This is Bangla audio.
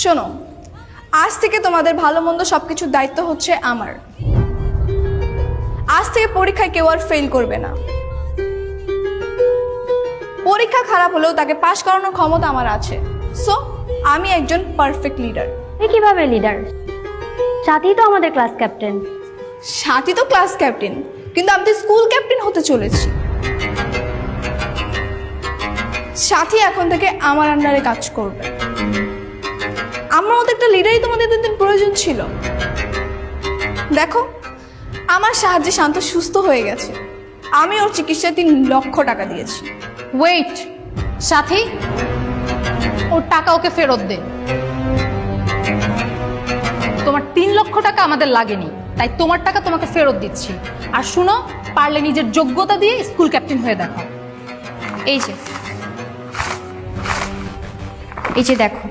শোনো, আজ থেকে তোমাদের ভালো মন্দ সবকিছুর দায়িত্ব হচ্ছে আমার। আজ থেকে পরীক্ষায় কেউ আর ফেল করবে না। পরীক্ষা খারাপ হলেও তাকে পাশ করানোর ক্ষমতা আমার আছে। সো আমি একজন পারফেক্ট লিডার। কিভাবে লিডার? সাথী তো আমাদের ক্লাস ক্যাপ্টেন। সাথী তো ক্লাস ক্যাপ্টেন, কিন্তু আমি তো স্কুল ক্যাপ্টেন হতে চলেছি। সাথী এখন থেকে আমার আন্ডারে কাজ করবে। আমার মতো একটা লিডারই তোমাদের এতদিন প্রয়োজন ছিল। দেখো, আমার সাহায্যে শান্ত সুস্থ হয়ে গেছে। আমি ওর চিকিৎসায় 3 লক্ষ টাকা দিয়েছি। ওয়েট, সাথী, ওর টাকা ওকে ফেরত দে। তোমার 3 লক্ষ টাকা আমাদের লাগেনি, তাই তোমার টাকা তোমাকে ফেরত দিচ্ছি। আর শুনো, পারলে নিজের যোগ্যতা দিয়ে স্কুল ক্যাপ্টেন হয়ে দেখাও। এই যে দেখো,